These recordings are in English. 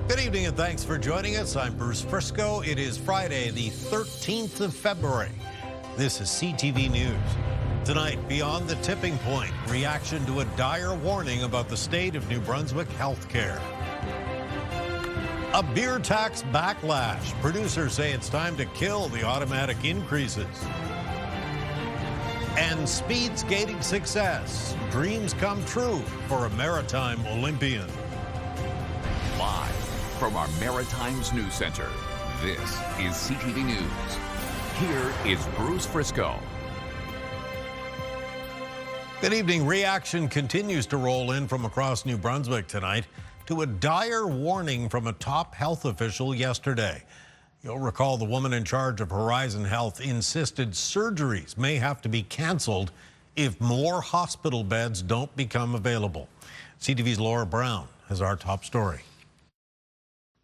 Good evening and thanks for joining us. I'm Bruce Frisco. It is Friday, the 13th of February. This is CTV News. Tonight, beyond the tipping point, reaction to a dire warning about the state of New Brunswick healthcare. A beer tax backlash. Producers say it's time to kill the automatic increases. And speed skating success. Dreams come true for a maritime Olympian. Live from our Maritimes News Center, this is CTV News. Here is Bruce Frisco. Good evening. Reaction continues to roll in from across New Brunswick tonight to a dire warning from a top health official yesterday. You'll recall the woman in charge of Horizon Health insisted surgeries may have to be canceled if more hospital beds don't become available. CTV's Laura Brown has our top story.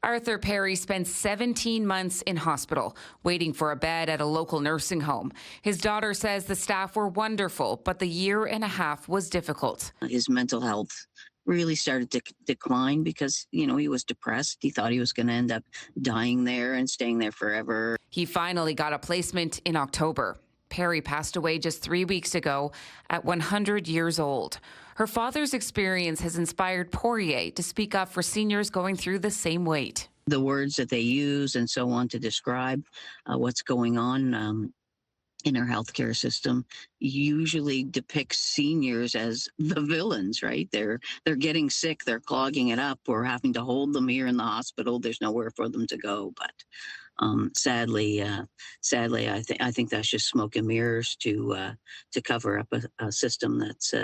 Arthur Perry spent 17 months in hospital, waiting for a bed at a local nursing home. His daughter says the staff were wonderful, but the year and a half was difficult. His mental health really started to decline because, he was depressed. He thought he was going to end up dying there and staying there forever. He finally got a placement in October. Perry passed away just 3 weeks ago at 100 years old. Her father's experience has inspired Poirier to speak up for seniors going through the same wait. The words that they use and so on to describe what's going on in our healthcare system usually depicts seniors as the villains, right? They're getting sick, they're clogging it up, we're having to hold them here in the hospital, there's nowhere for them to go. But sadly, I think that's just smoke and mirrors to cover up a system that's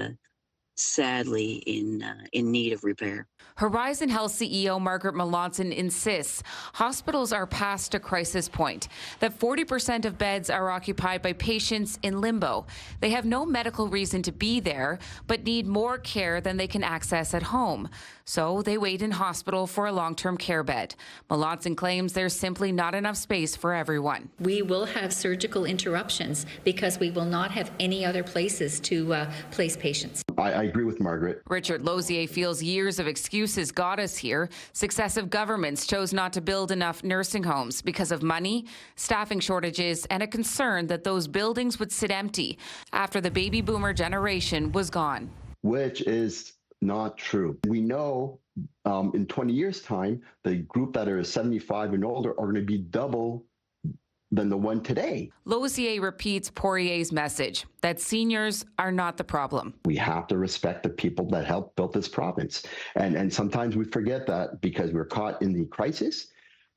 sadly in need of repair. Horizon Health CEO Margaret Melanson insists hospitals are past a crisis point, that 40% of beds are occupied by patients in limbo. They have no medical reason to be there, but need more care than they can access at home. So they wait in hospital for a long-term care bed. Melanson claims there's simply not enough space for everyone. We will have surgical interruptions because we will not have any other places to place patients. I agree with Margaret. Richard Lozier feels years of excuses got us here. Successive governments chose not to build enough nursing homes because of money, staffing shortages, and a concern that those buildings would sit empty after the baby boomer generation was gone. Which is not true. We know in 20 years' time, the group that are 75 and older are going to be double than the one today. Lozier repeats Poirier's message that seniors are not the problem. We have to respect the people that helped build this province. And sometimes we forget that because we're caught in the crisis.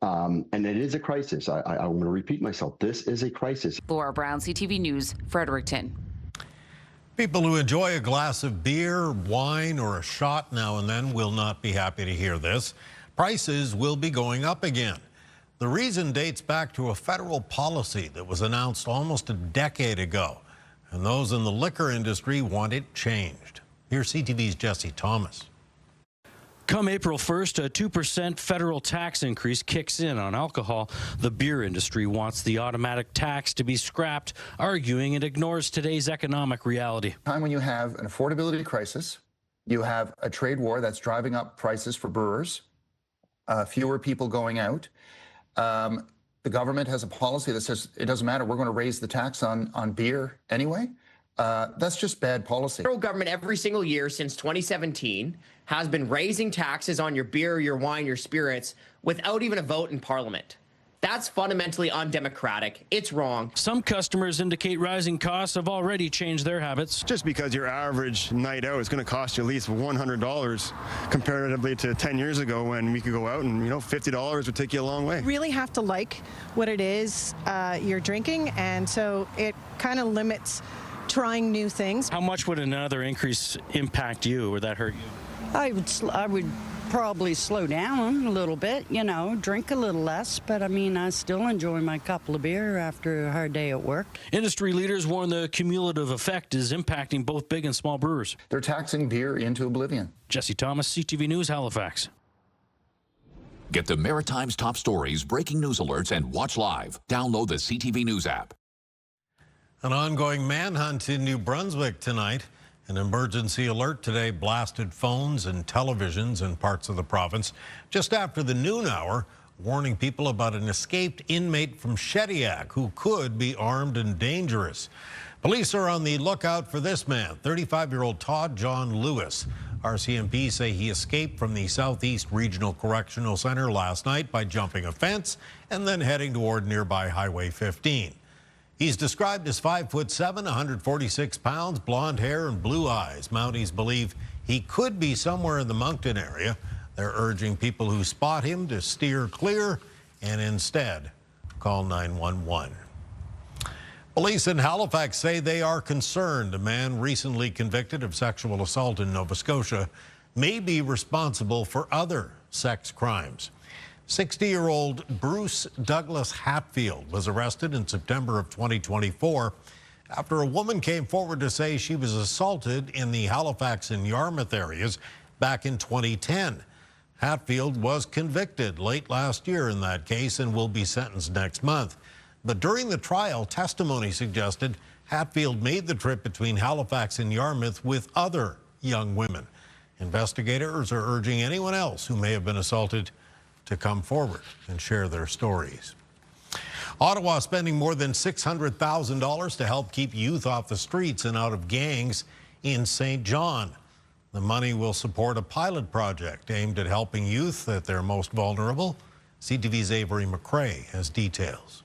And it is a crisis. I'm going to repeat myself. This is a crisis. Laura Brown, CTV News, Fredericton. People who enjoy a glass of beer, wine, or a shot now and then will not be happy to hear this. Prices will be going up again. The reason dates back to a federal policy that was announced almost a decade ago, and those in the liquor industry want it changed. Here's CTV's Jesse Thomas. Come April 1st, a 2% federal tax increase kicks in on alcohol. The beer industry wants the automatic tax to be scrapped, arguing it ignores today's economic reality. Time when you have an affordability crisis, you have a trade war that's driving up prices for brewers, fewer people going out. The government has a policy that says it doesn't matter, we're going to raise the tax on beer anyway. That's just bad policy. The federal government every single year since 2017 has been raising taxes on your beer, your wine, your spirits without even a vote in Parliament. That's fundamentally undemocratic. It's wrong. Some customers indicate rising costs have already changed their habits. Just because your average night out is going to cost you at least $100 comparatively to 10 years ago when we could go out and, $50 would take you a long way. You really have to like what it is you're drinking, and so it kind of limits trying new things. How much would another increase impact you? Would that hurt you? I would probably slow down a little bit, drink a little less, but I still enjoy my couple of beer after a hard day at work. Industry leaders warn the cumulative effect is impacting both big and small brewers. They're taxing beer into oblivion. Jesse Thomas, CTV News, Halifax. Get the Maritime's top stories, breaking news alerts, and watch live. Download the CTV News app. An ongoing manhunt in New Brunswick tonight An emergency alert today blasted phones and televisions in parts of the province just after the noon hour, warning people about an escaped inmate from Shediac who could be armed and dangerous. Police are on the lookout for this man, 35-year-old Todd John Lewis. RCMP say he escaped from the Southeast Regional Correctional Center last night by jumping a fence and then heading toward nearby Highway 15. He's described as 5'7", 146 pounds, blonde hair and blue eyes. Mounties believe he could be somewhere in the Moncton area. They're urging people who spot him to steer clear and instead call 911. Police in Halifax say they are concerned a man recently convicted of sexual assault in Nova Scotia may be responsible for other sex crimes. 60-year-old Bruce Douglas Hatfield was arrested in September of 2024 after a woman came forward to say she was assaulted in the Halifax and Yarmouth areas back in 2010. Hatfield was convicted late last year in that case and will be sentenced next month. But during the trial, testimony suggested Hatfield made the trip between Halifax and Yarmouth with other young women. Investigators are urging anyone else who may have been assaulted to come forward and share their stories. Ottawa spending more than $600,000 to help keep youth off the streets and out of gangs in St. John. The money will support a pilot project aimed at helping youth at their most vulnerable. CTV's Avery McRae has details.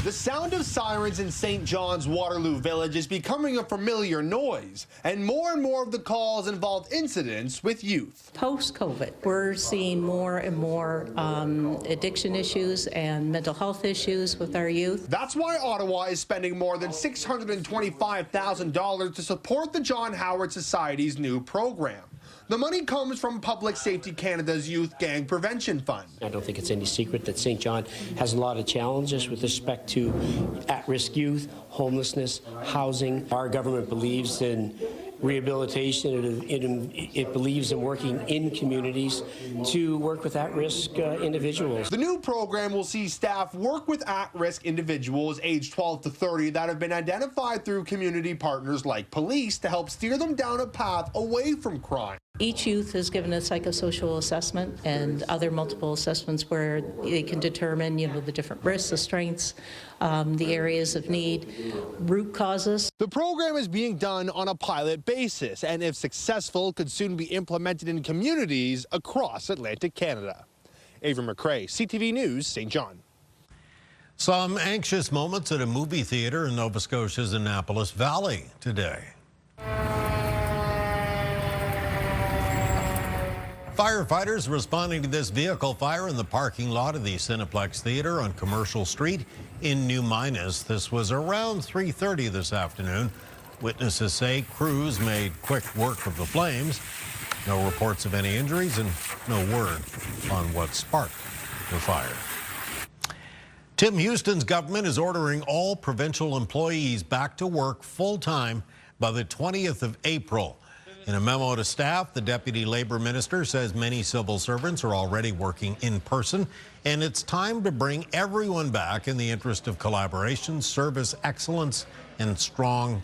The sound of sirens in St. John's Waterloo Village is becoming a familiar noise, and more of the calls involve incidents with youth. Post-COVID, we're seeing more and more addiction issues and mental health issues with our youth. That's why Ottawa is spending more than $625,000 to support the John Howard Society's new program. The money comes from Public Safety Canada's Youth Gang Prevention Fund. I don't think it's any secret that St. John has a lot of challenges with respect to at-risk youth, homelessness, housing. Our government believes in rehabilitation. It believes in working in communities to work with at-risk individuals. The new program will see staff work with at-risk individuals aged 12 to 30 that have been identified through community partners like police to help steer them down a path away from crime. Each youth is given a psychosocial assessment and other multiple assessments where they can determine, the different risks, the strengths, the areas of need, root causes. The program is being done on a pilot basis and, if successful, could soon be implemented in communities across Atlantic Canada. Avery McRae, CTV News, St. John. Some anxious moments at a movie theater in Nova Scotia's Annapolis Valley today. Firefighters responding to this vehicle fire in the parking lot of the Cineplex Theater on Commercial Street in New Minas. This was around 3:30 this afternoon. Witnesses say crews made quick work of the flames. No reports of any injuries and no word on what sparked the fire. Tim Houston's government is ordering all provincial employees back to work full-time by the 20th of April. In a memo to staff, the Deputy Labor Minister says many civil servants are already working in person, and it's time to bring everyone back in the interest of collaboration, service excellence, and strong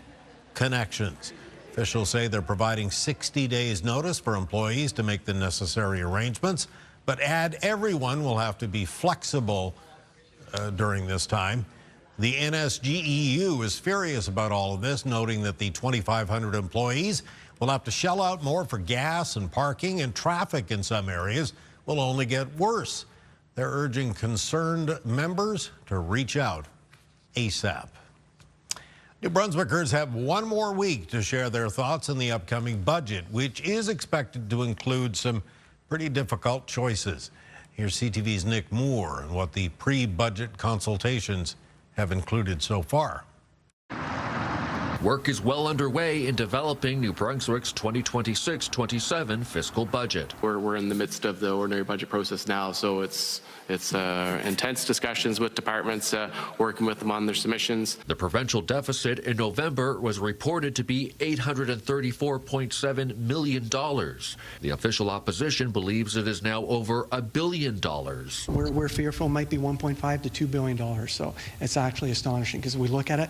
connections. Officials say they're providing 60 days notice for employees to make the necessary arrangements, but add everyone will have to be flexible during this time. The NSGEU is furious about all of this, noting that the 2,500 employees will have to shell out more for gas and parking, and traffic in some areas will only get worse. They're urging concerned members to reach out ASAP. New Brunswickers have one more week to share their thoughts on the upcoming budget, which is expected to include some pretty difficult choices. Here's CTV's Nick Moore and what the pre-budget consultations have included so far. Work is well underway in developing New Brunswick's 2026-27 fiscal budget. We're in the midst of the ordinary budget process now, so it's intense discussions with departments, working with them on their submissions. The provincial deficit in November was reported to be $834.7 million. The official opposition believes it is now over $1 billion. We're fearful it might be $1.5 to $2 billion. So it's actually astonishing because we look at it,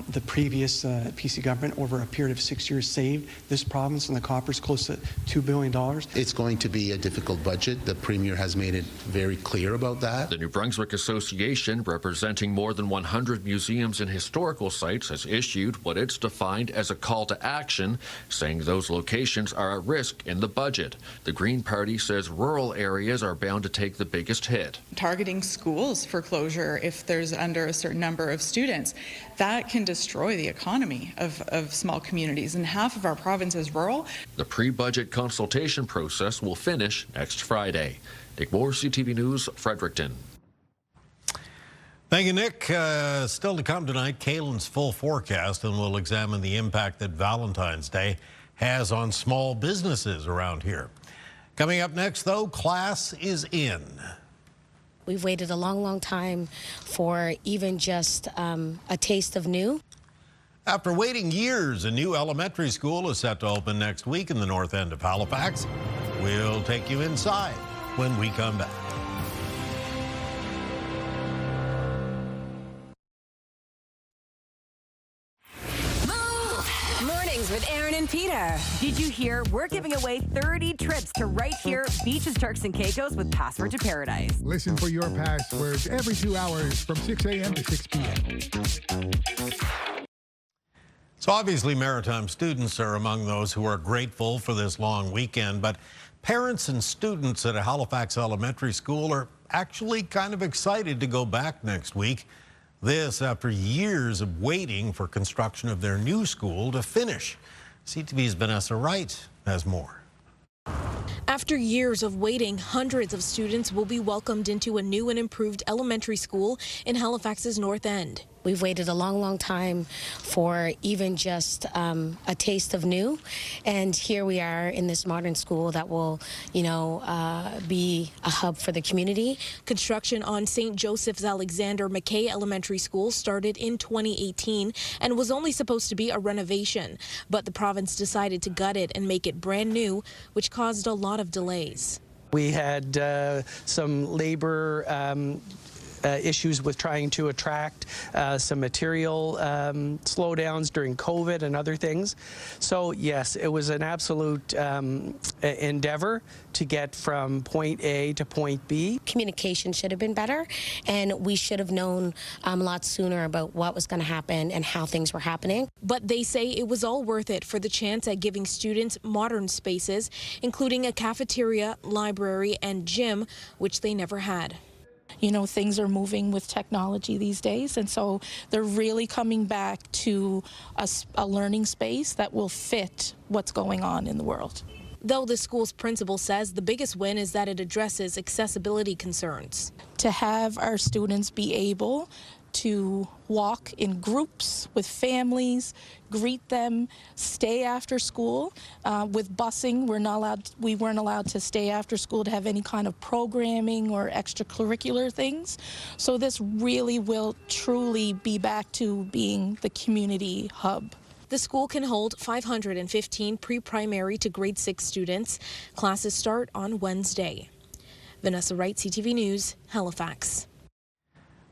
the previous PC government over a period of 6 years saved this province and the coffers close to $2 billion. It's going to be a difficult budget. The Premier has made it very clear about that. The New Brunswick Association, representing more than 100 museums and historical sites, has issued what it's defined as a call to action, saying those locations are at risk in the budget. The Green Party says rural areas are bound to take the biggest hit. Targeting schools for closure if there's under a certain number of students, that can destroy the economy of small communities, and half of our province is rural. The pre-budget consultation process will finish next Friday. Nick Moore, CTV News, Fredericton. Thank you, Nick. Still to come tonight, Kaylin's full forecast, and we'll examine the impact that Valentine's Day has on small businesses around here. Coming up next, though, class is in. We've waited a long, long time for even just a taste of new. After waiting years, a new elementary school is set to open next week in the north end of Halifax. We'll take you inside when we come back. Mornings with Aaron and Peter. Did you hear we're giving away 30 trips to right here, Beaches, Turks and Caicos with Password to Paradise? Listen for your passwords every 2 hours from 6 a.m. to 6 p.m. So obviously Maritime students are among those who are grateful for this long weekend, but parents and students at a Halifax elementary school are actually kind of excited to go back next week. This after years of waiting for construction of their new school to finish. CTV's Vanessa Wright has more. After years of waiting, hundreds of students will be welcomed into a new and improved elementary school in Halifax's North End. We've waited a long, long time for even just a taste of new. And here we are in this modern school that will, be a hub for the community. Construction on St. Joseph's Alexander McKay Elementary School started in 2018 and was only supposed to be a renovation. But the province decided to gut it and make it brand new, which caused a lot of delays. We had some labor issues with trying to attract some material slowdowns during COVID and other things. So yes, it was an absolute endeavor to get from point A to point B. Communication should have been better, and we should have known a lot sooner about what was going to happen and how things were happening. But they say it was all worth it for the chance at giving students modern spaces, including a cafeteria, library, and gym, which they never had. Things are moving with technology these days, and so they're really coming back to a learning space that will fit what's going on in the world. Though the school's principal says the biggest win is that it addresses accessibility concerns. To have our students be able to walk in groups with families, greet them, stay after school. With busing, we weren't allowed to stay after school to have any kind of programming or extracurricular things. So this really will truly be back to being the community hub. The school can hold 515 pre-primary to grade 6 students. Classes start on Wednesday. Vanessa Wright, CTV News, Halifax.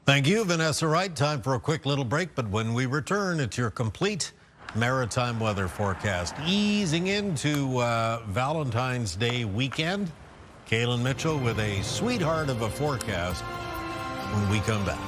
Thank you, Vanessa Wright. Time for a quick little break, but when we return, it's your complete maritime weather forecast. Easing into Valentine's Day weekend. Kaylin Mitchell with a sweetheart of a forecast when we come back.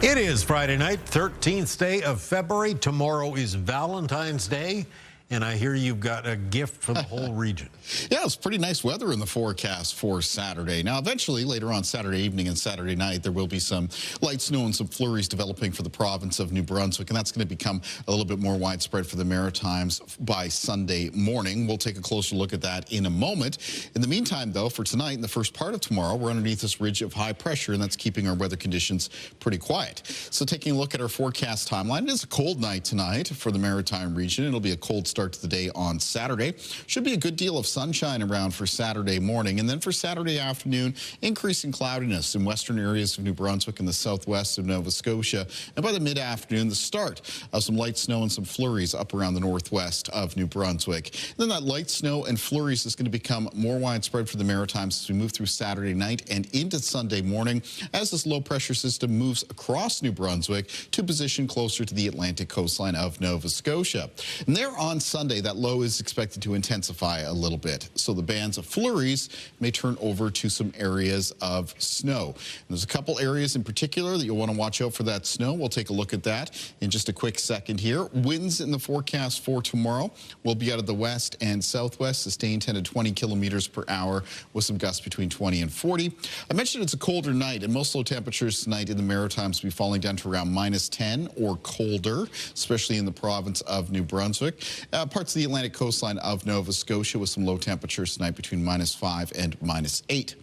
It is Friday night, 13th day of February. Tomorrow is Valentine's Day. And I hear you've got a gift for the whole region. Yeah, it's pretty nice weather in the forecast for Saturday. Now, eventually, later on Saturday evening and Saturday night, there will be some light snow and some flurries developing for the province of New Brunswick, and that's going to become a little bit more widespread for the Maritimes by Sunday morning. We'll take a closer look at that in a moment. In the meantime, though, for tonight and the first part of tomorrow, we're underneath this ridge of high pressure, and that's keeping our weather conditions pretty quiet. So taking a look at our forecast timeline, it is a cold night tonight for the Maritime region. It'll be a cold start to the day on Saturday. Should be a good deal of sunshine around for Saturday morning. And then for Saturday afternoon, increasing cloudiness in western areas of New Brunswick and the southwest of Nova Scotia. And by the mid-afternoon, the start of some light snow and some flurries up around the northwest of New Brunswick. And then that light snow and flurries is going to become more widespread for the Maritimes as we move through Saturday night and into Sunday morning as this low pressure system moves across New Brunswick to position closer to the Atlantic coastline of Nova Scotia. And there on Sunday, that low is expected to intensify a little bit. So the bands of flurries may turn over to some areas of snow. And there's a couple areas in particular that you'll want to watch out for that snow. We'll take a look at that in just a quick second here. Winds in the forecast for tomorrow will be out of the west and southwest, sustained 10 to 20 kilometers per hour with some gusts between 20 and 40. I mentioned it's a colder night, and most low temperatures tonight in the Maritimes will be falling down to around -10 or colder, especially in the province of New Brunswick. Parts of the Atlantic coastline of Nova Scotia with some low temperatures tonight between -5 and -8.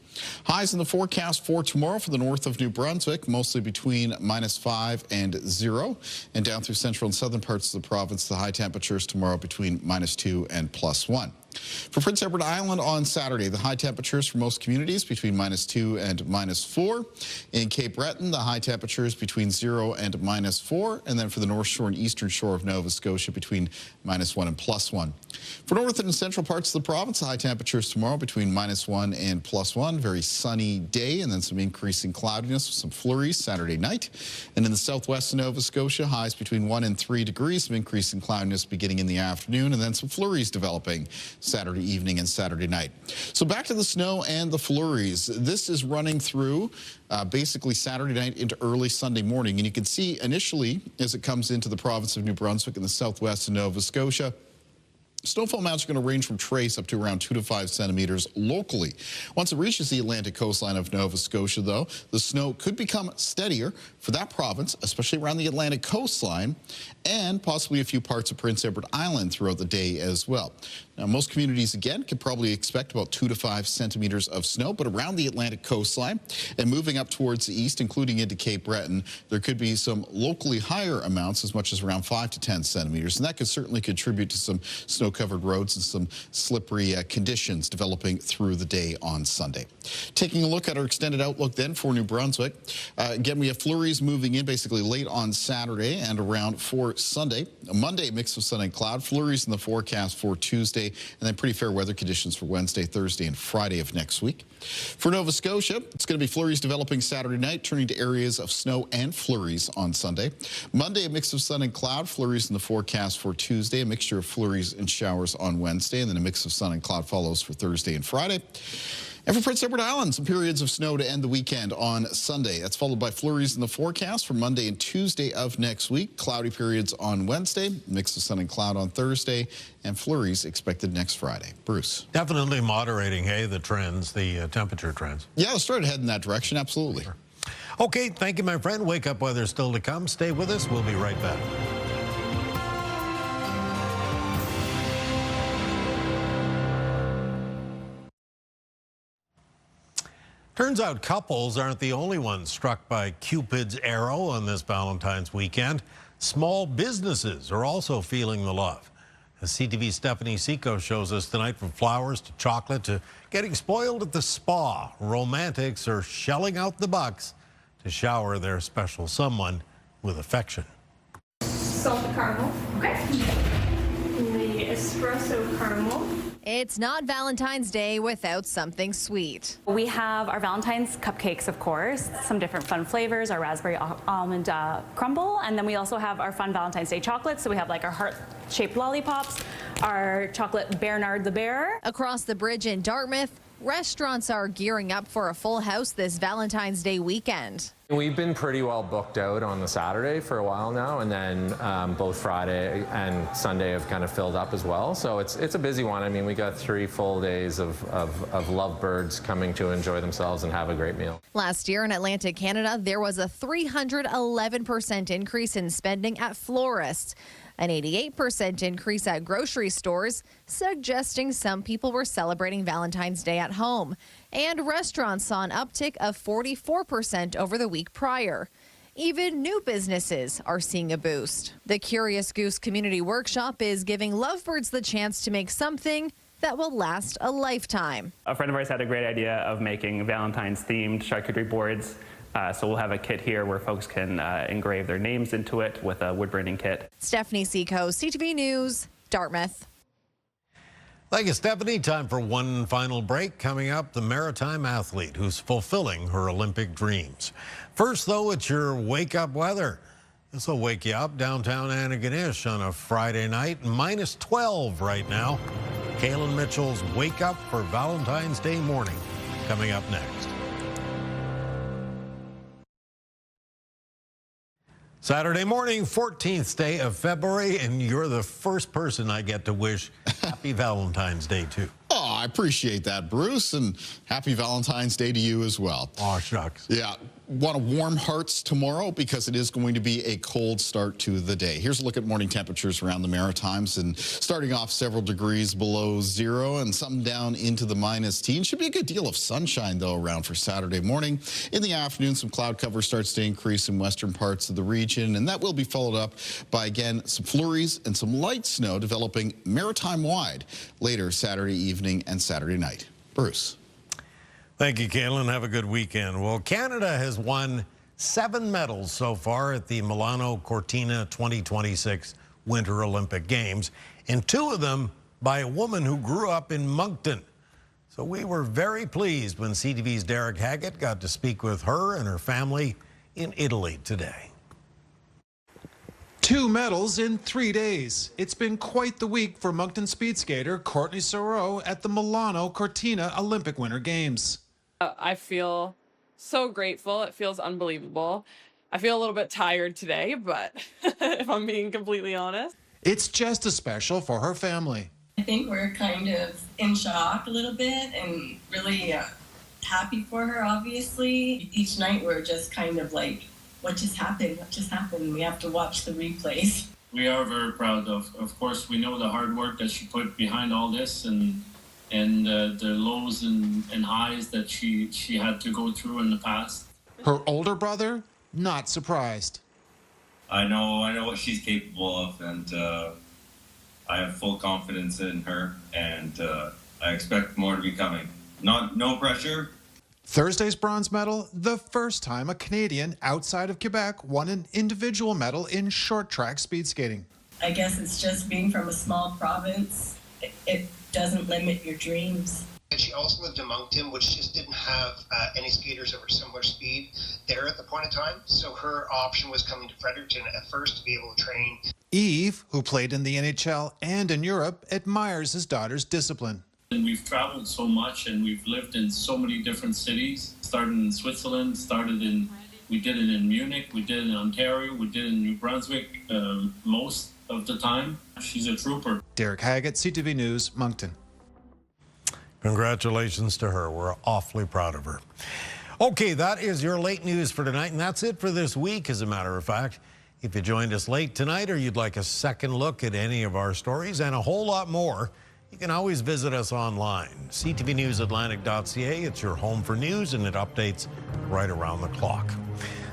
Highs in the forecast for tomorrow for the north of New Brunswick, mostly between -5 and 0. And down through central and southern parts of the province, the high temperatures tomorrow between -2 and +1. For Prince Edward Island on Saturday, the high temperatures for most communities between -2 and -4. In Cape Breton, the high temperatures between 0 and -4. And then for the North Shore and Eastern Shore of Nova Scotia between -1 and +1. For northern and central parts of the province, the high temperatures tomorrow between -1 and +1. Very sunny day, and then some increasing cloudiness with some flurries Saturday night. And in the southwest of Nova Scotia, highs between 1 and 3 degrees, some increasing cloudiness beginning in the afternoon, and then some flurries developing Saturday evening and Saturday night. So back to the snow and the flurries. This is running through basically Saturday night into early Sunday morning. And you can see initially as it comes into the province of New Brunswick and the southwest of Nova Scotia, snowfall amounts are going to range from trace up to around 2 to 5 centimeters locally. Once it reaches the Atlantic coastline of Nova Scotia, though, the snow could become steadier for that province, especially around the Atlantic coastline, and possibly a few parts of Prince Edward Island throughout the day as well. Now, most communities, again, could probably expect about 2 to 5 centimeters of snow, but around the Atlantic coastline and moving up towards the east, including into Cape Breton, there could be some locally higher amounts, as much as around 5 to 10 centimeters, and that could certainly contribute to some snow-covered roads and some slippery conditions developing through the day on Sunday. Taking a look at our extended outlook then for New Brunswick, again, we have flurries moving in basically late on Saturday and around for Sunday. Monday, a mix of sun and cloud, flurries in the forecast for Tuesday, and then pretty fair weather conditions for Wednesday, Thursday, and Friday of next week. For Nova Scotia, it's going to be flurries developing Saturday night, turning to areas of snow and flurries on Sunday. Monday, a mix of sun and cloud, flurries in the forecast for Tuesday, a mixture of flurries and showers on Wednesday, and then a mix of sun and cloud follows for Thursday and Friday. And for Prince Edward Island, some periods of snow to end the weekend on Sunday. That's followed by flurries in the forecast for Monday and Tuesday of next week. Cloudy periods on Wednesday, mix of sun and cloud on Thursday, and flurries expected next Friday. Bruce. Definitely moderating, hey, the trends, the temperature trends. Yeah, let's try to head in that direction, absolutely. Sure. Okay, thank you, my friend. Wake up weather still to come. Stay with us. We'll be right back. Turns out couples aren't the only ones struck by Cupid's arrow on this Valentine's weekend. Small businesses are also feeling the love. As CTV's Stephanie Seco shows us tonight, from flowers to chocolate to getting spoiled at the spa, romantics are shelling out the bucks to shower their special someone with affection. Salted caramel. Okay. The espresso caramel. It's not Valentine's Day without something sweet. We have our Valentine's cupcakes, of course, some different fun flavors, our raspberry almond crumble, and then we also have our fun Valentine's Day chocolates. So we have like our heart-shaped lollipops, our chocolate Bernard the Bear. Across the bridge in Dartmouth, Restaurants are gearing up for a full house this Valentine's Day weekend. We've been pretty well booked out on the Saturday for a while now, and then both Friday and Sunday have kind of filled up as well. So it's a busy one. I mean, we got 3 full days of lovebirds coming to enjoy themselves and have a great meal. Last year in Atlantic Canada, there was a 311% increase in spending at florists, an 88% increase at grocery stores, suggesting some people were celebrating Valentine's Day at home. And restaurants saw an uptick of 44% over the week prior. Even new businesses are seeing a boost. The Curious Goose Community Workshop is giving lovebirds the chance to make something that will last a lifetime. A friend of ours had a great idea of making Valentine's themed charcuterie boards. So we'll have a kit here where folks can engrave their names into it with a wood burning kit. Stephanie Seco, CTV News, Dartmouth. Thank you, Stephanie. Time for one final break. Coming up, the maritime athlete who's fulfilling her Olympic dreams. First, though, it's your wake-up weather. This will wake you up downtown Antigonish on a Friday night. Minus 12 right now. Kaylin Mitchell's Wake Up for Valentine's Day morning coming up next. Saturday morning, 14th day of February, and you're the first person I get to wish happy Valentine's Day to. Oh, I appreciate that, Bruce, and happy Valentine's Day to you as well. Oh, shucks. Yeah. Want to warm hearts tomorrow because it is going to be a cold start to the day. Here's a look at morning temperatures around the Maritimes, and starting off several degrees below zero and some down into the minus teens. Should be a good deal of sunshine, though, around for Saturday morning. In the afternoon, some cloud cover starts to increase in western parts of the region, and that will be followed up by, again, some flurries and some light snow developing maritime-wide later Saturday evening and Saturday night. Bruce. Thank you, Kaylin. Have a good weekend. Well, Canada has won 7 medals so far at the Milano Cortina 2026 Winter Olympic Games, and 2 of them by a woman who grew up in Moncton. So we were very pleased when CTV's Derek Haggett got to speak with her and her family in Italy today. 2 medals in 3 days. It's been quite the week for Moncton speed skater Courtney Sorrow at the Milano Cortina Olympic Winter Games. I feel so grateful. It feels unbelievable. I feel a little bit tired today, but if I'm being completely honest. It's just as special for her family. I think we're kind of in shock a little bit and really happy for her, obviously. Each night we're just kind of like, what just happened? What just happened? We have to watch the replays. We are very proud of course, we know the hard work that she put behind all this and the lows and highs that she had to go through in the past. Her older brother, not surprised. I know what she's capable of, and I have full confidence in her, and I expect more to be coming. No pressure. Thursday's bronze medal, the first time a Canadian outside of Quebec won an individual medal in short track speed skating. I guess it's just being from a small province. It doesn't limit your dreams. And she also lived in Moncton, which just didn't have any skaters of her similar speed there at the point in time. So her option was coming to Fredericton at first to be able to train. Eve, who played in the NHL and in Europe, admires his daughter's discipline. And we've traveled so much and we've lived in so many different cities. Started in Switzerland, we did it in Munich, we did it in Ontario, we did it in New Brunswick most of the time. She's a trooper. Derek Haggett, CTV News, Moncton. Congratulations to her. We're awfully proud of her. Okay, that is your late news for tonight, and that's it for this week, as a matter of fact. If you joined us late tonight or you'd like a second look at any of our stories and a whole lot more, you can always visit us online, ctvnewsatlantic.ca. It's your home for news, and it updates right around the clock.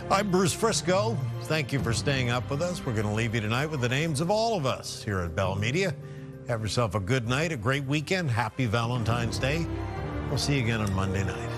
I'm Bruce Frisco. Thank you for staying up with us. We're going to leave you tonight with the names of all of us here at Bell Media. Have yourself a good night, a great weekend. Happy Valentine's Day. We'll see you again on Monday night.